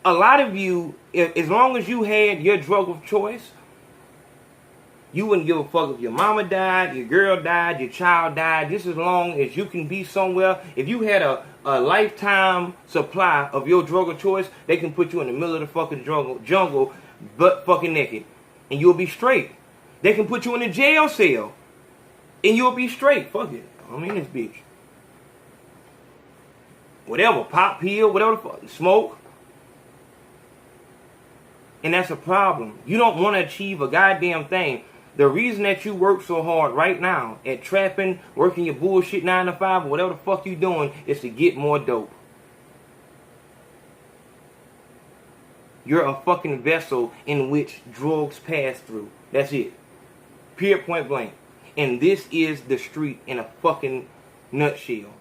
a lot of you, as long as you had your drug of choice, you wouldn't give a fuck if your mama died, your girl died, your child died, just as long as you can be somewhere. If you had a lifetime supply of your drug of choice, they can put you in the middle of the fucking jungle butt fucking naked, and you'll be straight. They can put you in a jail cell, and you'll be straight. Fuck it. I'm in this bitch. Whatever, pop pill, whatever the fuck, smoke. And that's a problem. You don't want to achieve a goddamn thing. The reason that you work so hard right now at trapping, working your bullshit 9 to 5, or whatever the fuck you doing, is to get more dope. You're a fucking vessel in which drugs pass through. That's it. Period, point blank. And this is the street in a fucking nutshell.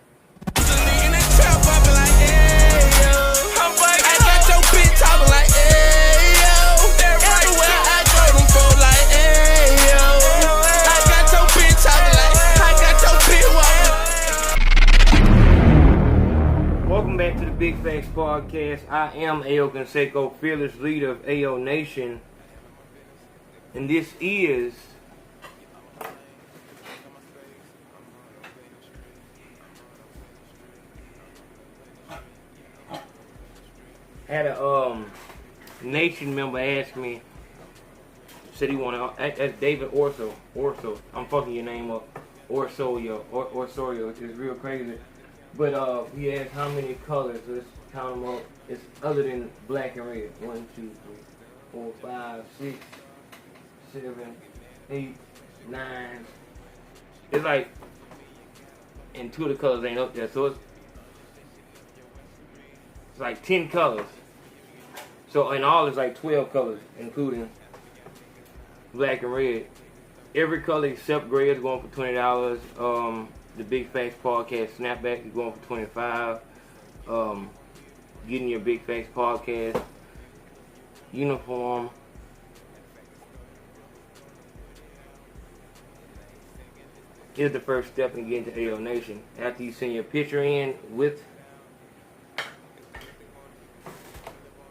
Welcome back to the Big Facts Podcast. I am Consaco, fearless leader of AO Nation. And this is had a Nation member ask me, said he wanted, that's David Orso, I'm fucking your name up, Orsorio, which is real crazy. But he asked how many colors. Let's count them up. It's other than black and red. 1, 2, 3, 4, 5, 6, 7, 8, 9. It's like, and 2 of the colors ain't up there, so it's like 10 colors. So in all, it's like 12 colors, including black and red. Every color except gray is going for $20. The Big Facts Podcast Snapback is going for $25. Getting your Big Facts Podcast uniform is the first step in getting to AO Nation. After you send your picture in with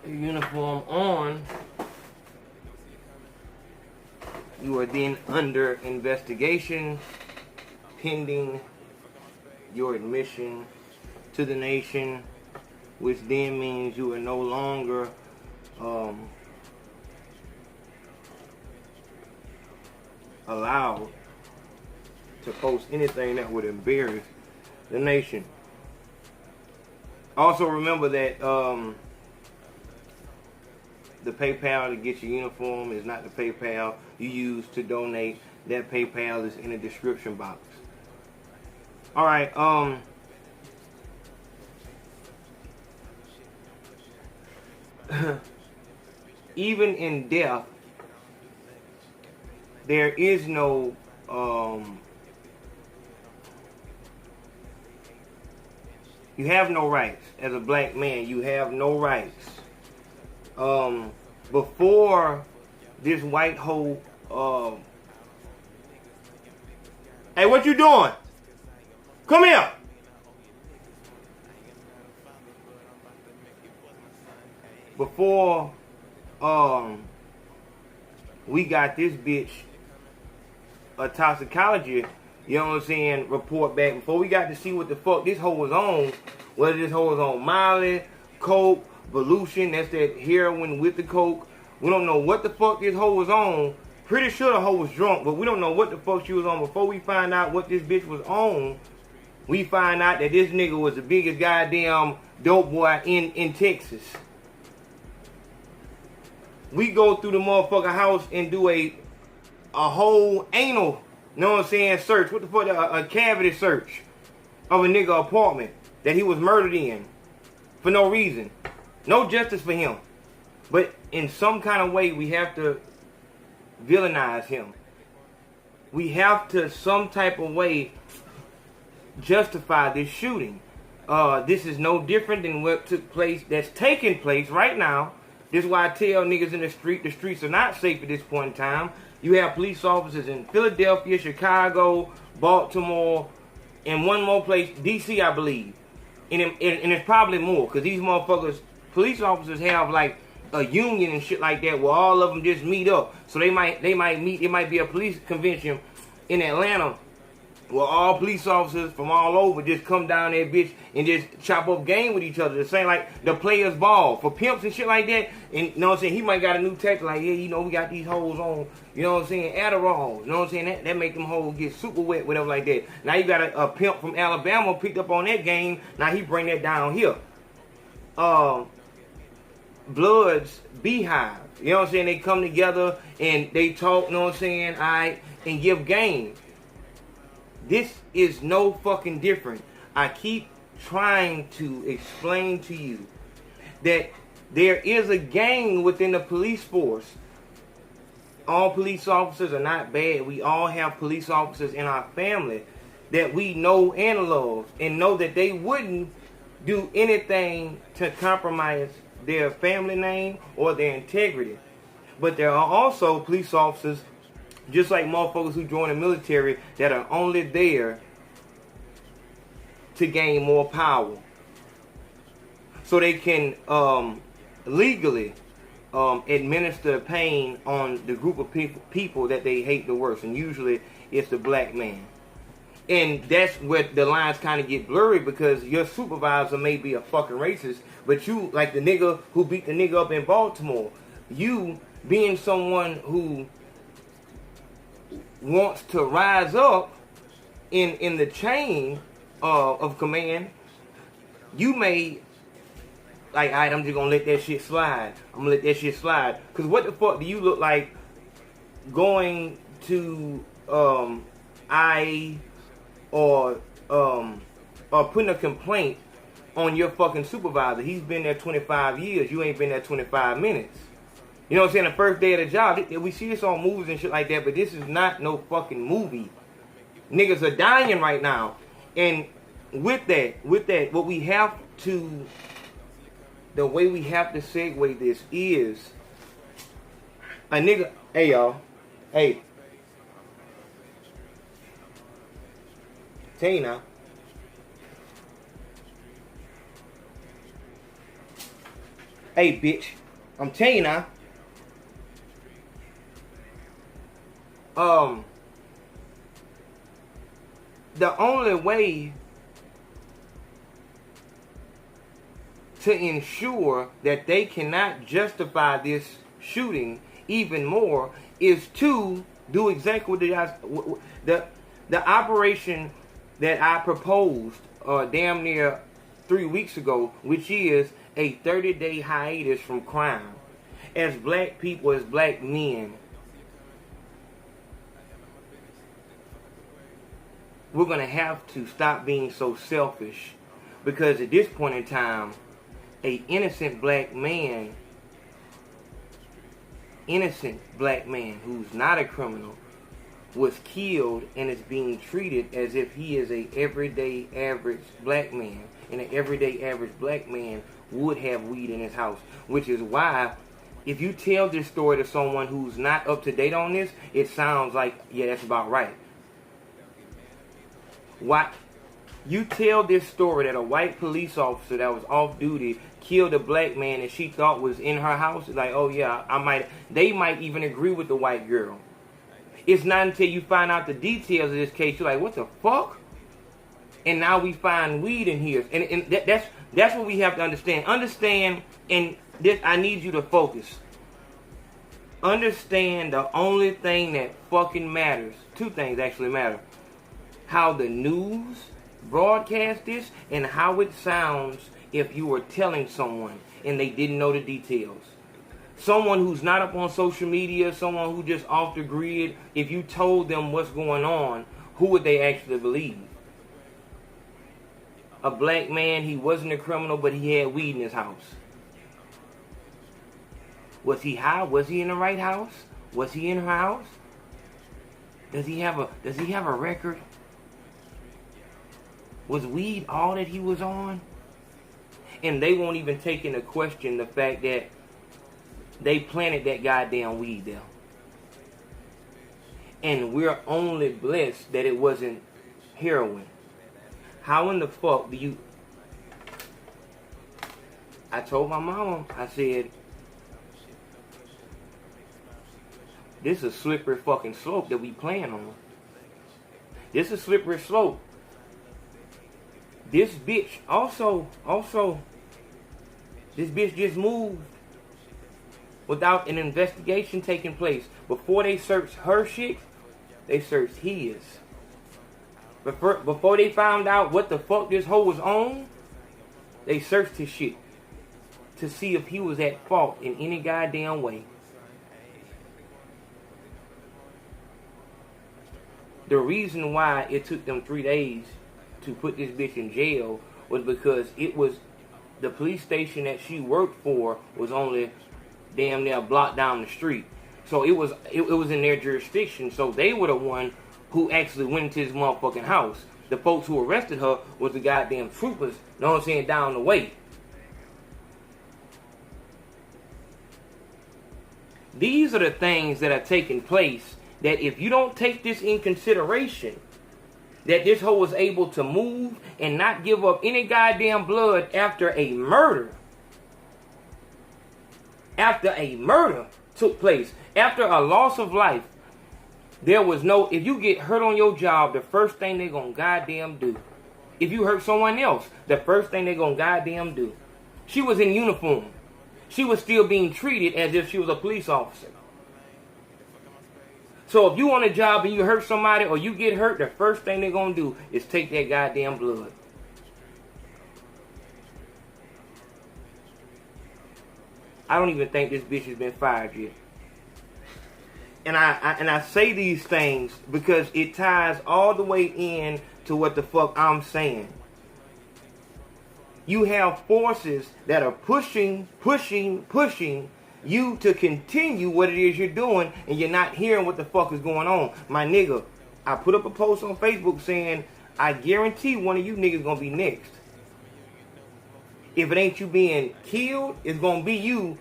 your uniform on, you are then under investigation pending your admission to the nation, which then means you are no longer allowed to post anything that would embarrass the nation. Also remember that the PayPal to get your uniform is not the PayPal you use to donate. That PayPal is in the description box. Alright, even in death, there is no you have no rights. As a black man, you have no rights. Before this white hole, hey, what you doing? Come here. Before we got this bitch a toxicology, you know what I'm saying, report back, before we got to see what the fuck this hoe was on, whether this hoe was on Molly, coke, Volution, that's that heroin with the coke. We don't know what the fuck this hoe was on. Pretty sure the hoe was drunk, but we don't know what the fuck she was on. Before we find out what this bitch was on, we find out that this nigga was the biggest goddamn dope boy in Texas. We go through the motherfucking house and do a whole anal, you know what I'm saying, search. What the fuck, a cavity search of a nigga apartment that he was murdered in for no reason. No justice for him. But in some kind of way, we have to villainize him. We have to, some type of way, justify this shooting. This is no different than what took place, that's taking place right now. This is why I tell niggas in the streets are not safe at this point in time. You have police officers in Philadelphia, Chicago, Baltimore, and one more place, DC, I believe. And it's probably more, because these motherfuckers police officers have like a union and shit like that where all of them just meet up. So they might meet. It might be a police convention in Atlanta where all police officers from all over just come down there, bitch, and just chop up game with each other. The same like the players' ball for pimps and shit like that. And you know what I'm saying? He might got a new tactic like, yeah, you know, we got these hoes on, you know what I'm saying, Adderall. You know what I'm saying? That make them hoes get super wet, whatever like that. Now you got a pimp from Alabama picked up on that game. Now he bring that down here. Blood's Beehive. You know what I'm saying? They come together and they talk, you know what I'm saying, alright, and give game. This is no fucking different. I keep trying to explain to you that there is a gang within the police force. All police officers are not bad. We all have police officers in our family that we know and love and know that they wouldn't do anything to compromise their family name or their integrity. But there are also police officers, just like motherfuckers who join the military, that are only there to gain more power. So they can legally administer pain on the group of people that they hate the worst. And usually it's the black man. And that's where the lines kind of get blurry, because your supervisor may be a fucking racist, but you, like the nigga who beat the nigga up in Baltimore, you being someone who wants to rise up in the chain of command, you may, like, alright, I'm just gonna let that shit slide. I'm gonna let that shit slide. Because what the fuck do you look like going to or putting a complaint on your fucking supervisor? He's been there 25 years. You ain't been there 25 minutes. You know what I'm saying? The first day of the job. We see this on movies and shit like that, but this is not no fucking movie. Niggas are dying right now. And with that, what we have to, the way we have to segue this is, a nigga, hey y'all, hey, tell you now, hey bitch, I'm telling you now, the only way to ensure that they cannot justify this shooting even more is to do exactly what the operation that I proposed damn near 3 weeks ago, which is a 30-day hiatus from crime. As black people, as black men, we're going to have to stop being so selfish, because at this point in time, a innocent black man who's not a criminal was killed and is being treated as if he is a everyday average black man. And an everyday average black man would have weed in his house. Which is why, if you tell this story to someone who's not up to date on this, it sounds like, yeah, that's about right. Why? You tell this story that a white police officer that was off duty killed a black man and she thought was in her house. Like, oh yeah, they might even agree with the white girl. It's not until you find out the details of this case, you're like, what the fuck? And now we find weed in here. And that's what we have to understand. Understand, and this, I need you to focus. Understand the only thing that fucking matters. Two things actually matter. How the news broadcast this and how it sounds if you were telling someone and they didn't know the details. Someone who's not up on social media, someone who just off the grid, if you told them what's going on, who would they actually believe? A black man, he wasn't a criminal, but he had weed in his house. Was he high? Was he in the right house? Was he in her house? Does he have a record? Was weed all that he was on? And they won't even take into question the fact that they planted that goddamn weed there. And we're only blessed that it wasn't heroin. How in the fuck do you... I told my mama, I said, this is a slippery fucking slope that we playing on. This is a slippery slope. This bitch also, this bitch just moved without an investigation taking place. Before they searched her shit, they searched his. Before they found out what the fuck this hoe was on, they searched his shit to see if he was at fault in any goddamn way. The reason why it took them 3 days to put this bitch in jail was because it was the police station that she worked for was only damn near a block down the street. So it was in their jurisdiction. So they were the one who actually went into his motherfucking house. The folks who arrested her was the goddamn troopers, you know what I'm saying, down the way. These are the things that are taking place that if you don't take this in consideration, that this hoe was able to move and not give up any goddamn blood after a murder. After a murder took place, after a loss of life, there was no, if you get hurt on your job, the first thing they're gonna goddamn do. If you hurt someone else, the first thing they're gonna goddamn do. She was in uniform. She was still being treated as if she was a police officer. So if you on a job and you hurt somebody or you get hurt, the first thing they're gonna do is take that goddamn blood. I don't even think this bitch has been fired yet. And I say these things because it ties all the way in to what the fuck I'm saying. You have forces that are pushing you to continue what it is you're doing, and you're not hearing what the fuck is going on. My nigga, I put up a post on Facebook saying, I guarantee one of you niggas gonna be next. If it ain't you being killed, it's gonna be you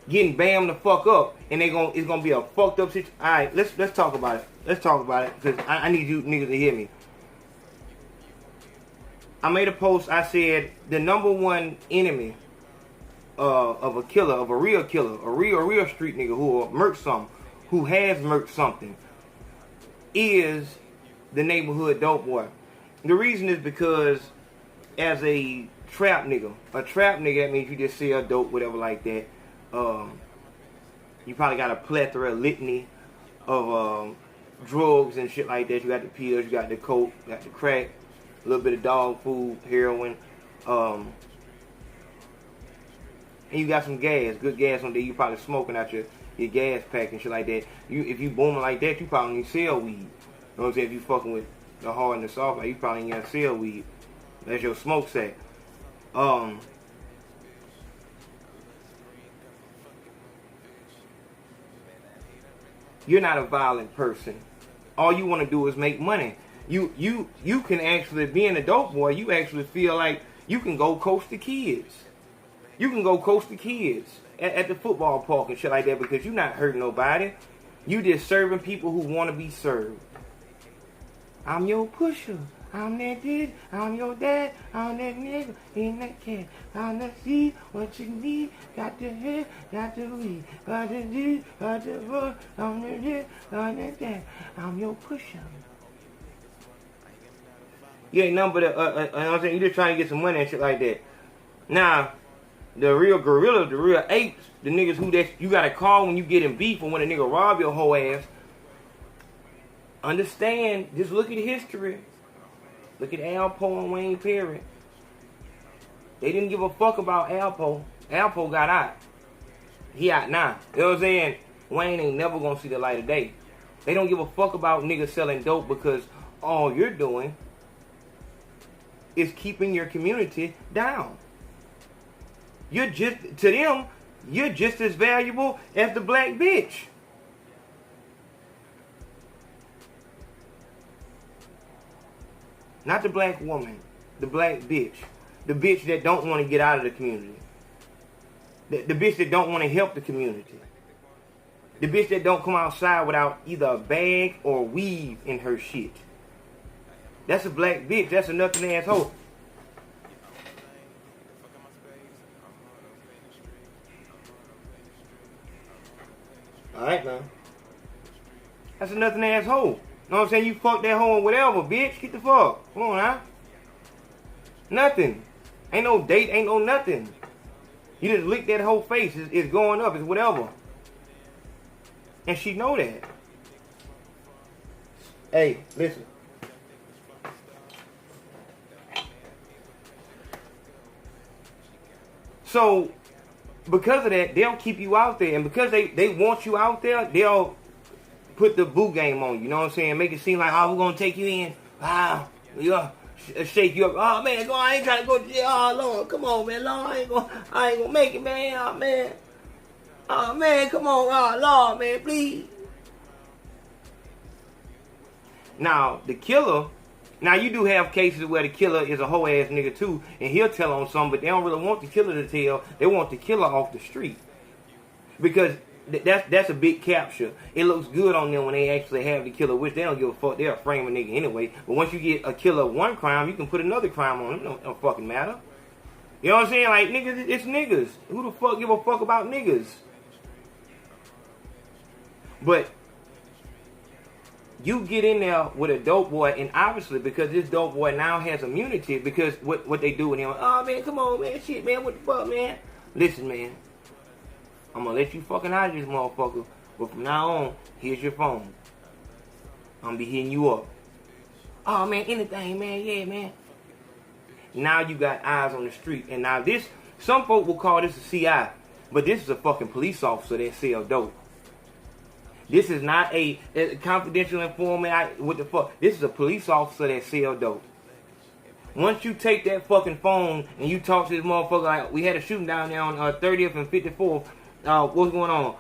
getting bammed the fuck up, and it's gonna be a fucked up situation. All right, let's talk about it. Let's talk about it, because I need you niggas to hear me. I made a post. I said the number one enemy of a killer, of a real killer, a real street nigga who will murk something, who has murked something, is the neighborhood dope boy. The reason is because as a trap nigga, that means you just sell dope, whatever like that. You probably got a plethora, litany of drugs and shit like that. You got the pills, you got the coke, you got the crack, a little bit of dog food, heroin, and you got some gas, good gas on there. You probably smoking out your gas pack and shit like that. If you booming like that, you probably need to sell weed. You know what I'm saying? If you fucking with the hard and the soft, like you probably ain't gotta sell weed. That's your smoke sack. You're not a violent person. All you want to do is make money. You can actually, being a dope boy, you actually feel like you can go coach the kids. You can go coach the kids at the football park and shit like that, because you're not hurting nobody. You just serving people who want to be served. I'm your pusher. I'm that dude. I'm your dad. I'm that nigga in that cat. I'm that see what you need. Got the head, got the weed. Got the dude, got the boy. I'm that dude, I'm that dad. I'm your pusher. You ain't nothing but you know what I'm saying? You just trying to get some money and shit like that. Now, the real gorillas, the real apes, the niggas who you gotta call when you get in beef or when a nigga rob your whole ass. Understand, just look at history. Look at Alpo and Wayne Perry. They didn't give a fuck about Alpo. Alpo got out. He out now. You know what I'm saying? Wayne ain't never gonna see the light of day. They don't give a fuck about niggas selling dope, because all you're doing is keeping your community down. You're just, to them, you're just as valuable as the black bitch. Not the black woman, the black bitch. The bitch that don't want to get out of the community. The bitch that don't want to help the community. The bitch that don't come outside without either a bag or weave in her shit. That's a black bitch. That's a nothing asshole. Alright, man. That's a nothing ass hoe. You know what I'm saying? You fuck that hoe or whatever, bitch. Get the fuck. Come on now. Nothing. Ain't no date, ain't no nothing. You just lick that whole face. It's going up. It's whatever. And she know that. Hey, listen. So, because of that, they'll keep you out there. And because they want you out there, they'll put the boo game on you. You know what I'm saying? Make it seem like, oh, we're going to take you in. Wow. Yeah. Shake you up. Oh, man, go, I ain't trying to go to jail. Oh, Lord, come on, man. Lord, I ain't going to make it, man. Oh, man. Oh, man, come on. Oh, Lord, man, please. Now, the killer, now you do have cases where the killer is a hoe ass nigga too, and he'll tell on some, but they don't really want the killer to tell. They want the killer off the street. Because that's a big capture. It looks good on them when they actually have the killer, which they don't give a fuck. They'll frame a nigga anyway. But once you get a killer of one crime, you can put another crime on them. It don't fucking matter. You know what I'm saying? Like, niggas, it's niggas. Who the fuck give a fuck about niggas? But you get in there with a dope boy, and obviously because this dope boy now has immunity, because what they do with him, oh man, come on, man, shit, man, what the fuck, man? Listen, man, I'm gonna let you fucking out of this motherfucker, but from now on, here's your phone. I'm gonna be hitting you up. Oh man, anything, man, yeah, man. Now you got eyes on the street, and now this, some folk will call this a CI, but this is a fucking police officer that sell dope. This is not a confidential informant. What the fuck? This is a police officer that sell dope. Once you take that fucking phone and you talk to this motherfucker, like we had a shooting down there on 30th and 54th. What's going on?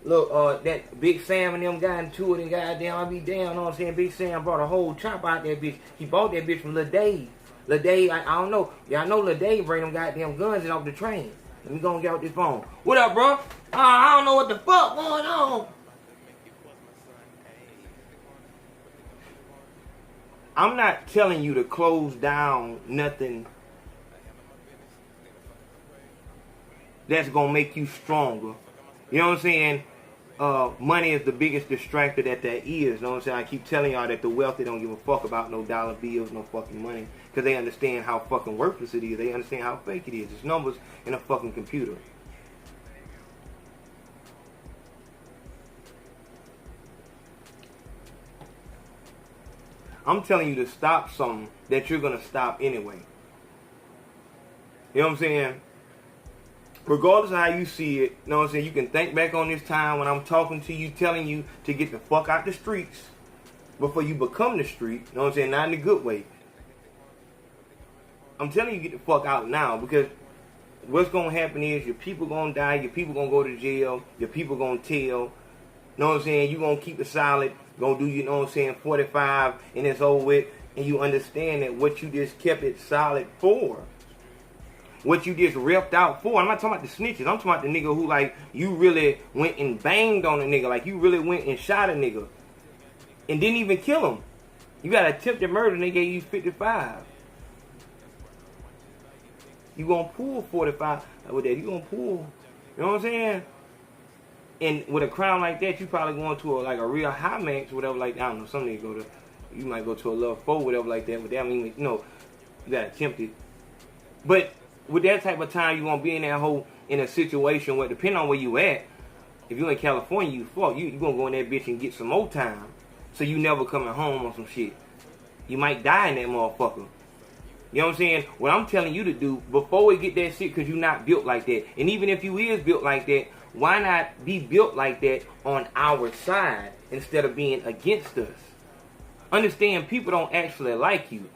Look, that Big Sam and them got into it, and goddamn, I be damn, you know what I'm saying? Big Sam brought a whole chop out that bitch. He bought that bitch from Lil Dave. Lil Dave, I don't know. Y'all know Lil Dave bring them goddamn guns in off the train. Let me go and get out this phone. What up, bro? I don't know what the fuck going on. I'm not telling you to close down nothing that's going to make you stronger. You know what I'm saying? Money is the biggest distractor that there is. You know what I'm saying? I keep telling y'all that the wealthy don't give a fuck about no dollar bills, no fucking money. Because they understand how fucking worthless it is. They understand how fake it is. It's numbers in a fucking computer. I'm telling you to stop something that you're going to stop anyway. You know what I'm saying? Regardless of how you see it, you know what I'm saying? You can think back on this time when I'm talking to you, telling you to get the fuck out the streets before you become the street. You know what I'm saying? Not in a good way. I'm telling you, get the fuck out now, because what's going to happen is your people going to die, your people going to go to jail, your people going to tell. You know what I'm saying? You're going to keep it solid. Gonna do, you know what I'm saying, 45 and it's over with, and you understand that what you just kept it solid for, what you just ripped out for. I'm not talking about the snitches. I'm talking about the nigga who, like, you really went and banged on a nigga, like you really went and shot a nigga and didn't even kill him. You got attempted murder and they gave you 55. You gonna pull 45 with that? You gonna pull? You know what I'm saying? And with a crime like that, you probably going to a real high max, whatever, like, I don't know, some niggas go to, you might go to a level 4, whatever like that, but that mean, you know, you got attempted. But with that type of time, you gonna be in that hole in a situation where, depending on where you at, if you in California, you fuck, you gonna go in that bitch and get some more time, so you never coming home on some shit. You might die in that motherfucker. You know what I'm saying? What I'm telling you to do, before we get that shit, because you're not built like that, and even if you is built like that, why not be built like that on our side instead of being against us? Understand, people don't actually like you.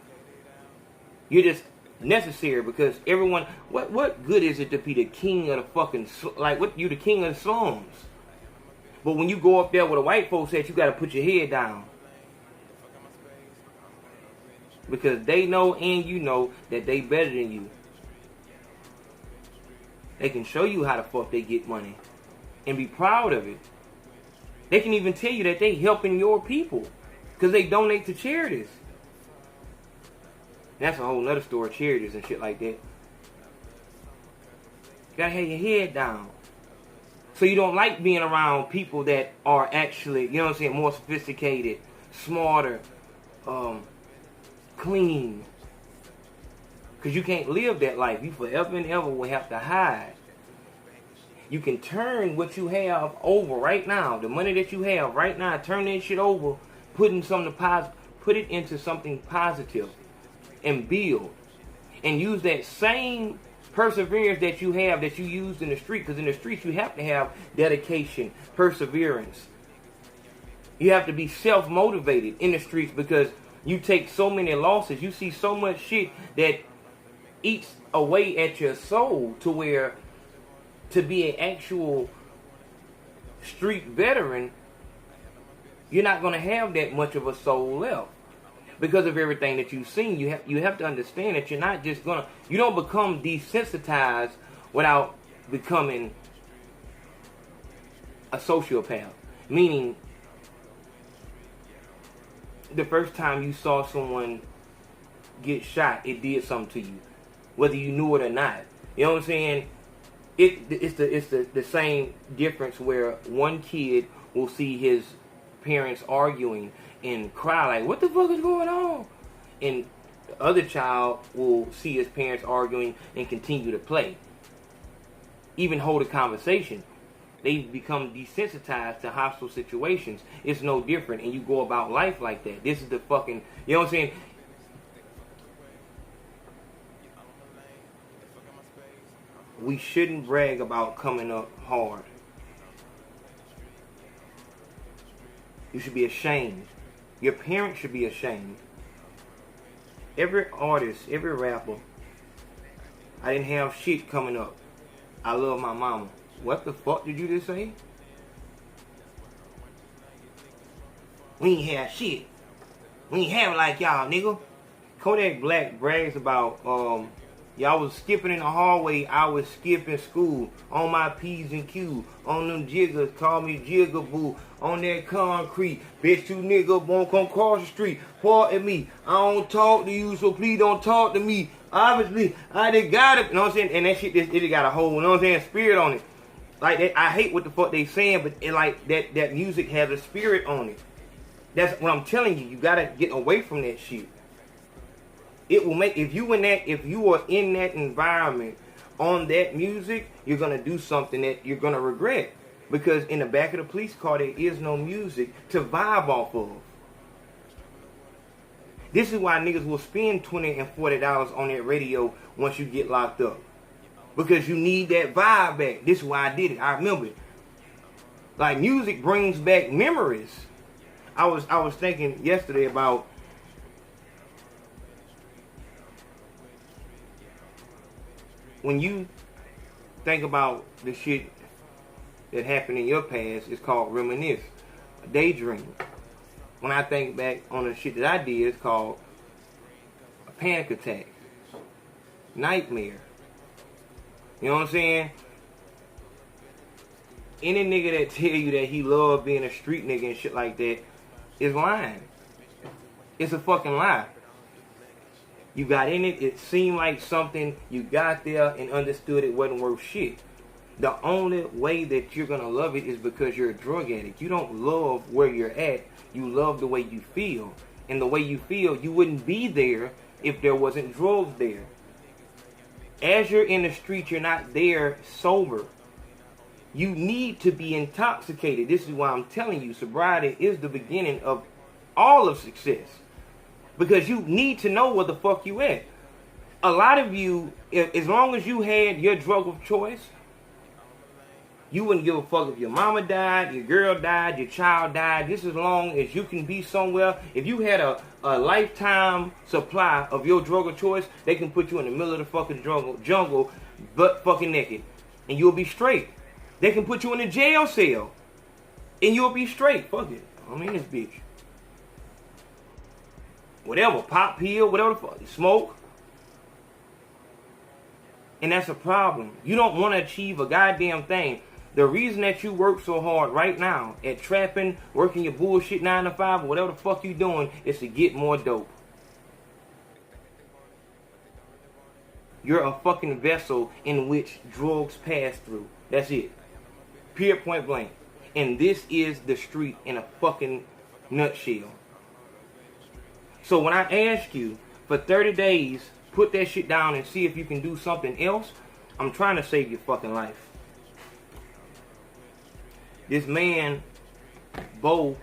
You're just necessary, because everyone, what good is it to be the king of the fucking, like, what, you the king of the slums? But when you go up there with a white folks at, you got to put your head down. Because they know and you know that they better than you. They can show you how the fuck they get money and be proud of it. They can even tell you that they helping your people because they donate to charities. That's a whole nother story, charities and shit like that. You gotta have your head down. So you don't like being around people that are actually, you know what I'm saying, more sophisticated, smarter, clean. Because you can't live that life. You forever and ever will have to hide. You can turn what you have over right now, the money that you have right now, turn that shit over, put it into something positive, and build. And use that same perseverance that you have, that you used in the street. Because in the streets you have to have dedication, perseverance. You have to be self-motivated in the streets because you take so many losses. You see so much shit that eats away at your soul, to where to be an actual street veteran, you're not going to have that much of a soul left. Because of everything that you've seen, you have to understand that you're not just gonna, you don't become desensitized without becoming a sociopath. Meaning, the first time you saw someone get shot, it did something to you, whether you knew it or not. You know what I'm saying? It's the same difference where one kid will see his parents arguing and cry like, what the fuck is going on? And the other child will see his parents arguing and continue to play. Even hold a conversation. They become desensitized to hostile situations. It's no different, and you go about life like that. This is the fucking, you know what I'm saying? We shouldn't brag about coming up hard. You should be ashamed. Your parents should be ashamed. Every artist, every rapper, I didn't have shit coming up. I love my mama. What the fuck did you just say? We ain't have shit. We ain't have it like y'all, nigga. Kodak Black brags about, y'all was skipping in the hallway, I was skipping school. On my P's and Q's. On them jiggers, call me Jigaboo. On that concrete, bitch, you nigga won't come cross the street. Pardon me, I don't talk to you, so please don't talk to me. Obviously, I done got it. You know what I'm saying? And that shit, it got a whole, you know what I'm saying, spirit on it. Like, that, I hate what the fuck they saying, but it, like, that music has a spirit on it. That's what I'm telling you. You gotta get away from that shit. It will make, if you are in that environment on that music, you're gonna do something that you're gonna regret. Because in the back of the police car, there is no music to vibe off of. This is why niggas will spend $20 and $40 on that radio once you get locked up. Because you need that vibe back. This is why I did it. I remember it. Like, music brings back memories. I was thinking yesterday about when you think about the shit that happened in your past, it's called reminisce, daydream. When I think back on the shit that I did, it's called a panic attack, nightmare. You know what I'm saying? Any nigga that tell you that he love being a street nigga and shit like that is lying. It's a fucking lie. You got in it, it seemed like something, you got there and understood it wasn't worth shit. The only way that you're gonna love it is because you're a drug addict. You don't love where you're at, you love the way you feel. And the way you feel, you wouldn't be there if there wasn't drugs there. As you're in the street, you're not there sober. You need to be intoxicated. This is why I'm telling you, sobriety is the beginning of all of success. Because you need to know where the fuck you at. A lot of you, as long as you had your drug of choice, you wouldn't give a fuck if your mama died, your girl died, your child died. Just as long as you can be somewhere. If you had a lifetime supply of your drug of choice, they can put you in the middle of the fucking jungle, butt fucking naked, and you'll be straight. They can put you in a jail cell, and you'll be straight. Fuck it, I'm in this bitch. Whatever, pop pill, whatever the fuck, smoke. And that's a problem. You don't want to achieve a goddamn thing. The reason that you work so hard right now at trapping, working your bullshit 9 to 5, or whatever the fuck you doing, is to get more dope. You're a fucking vessel in which drugs pass through. That's it. Period, point blank. And this is the street in a fucking nutshell. So when I ask you for 30 days, put that shit down and see if you can do something else, I'm trying to save your fucking life. This man, Bo,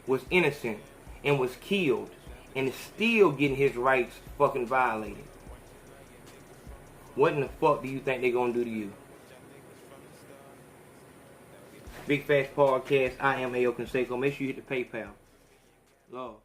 was innocent and was killed and is still getting his rights fucking violated. What in the fuck do you think they're gonna do to you? Big Facts Podcast. I am A.O. Consaco. Make sure you hit the PayPal. Love.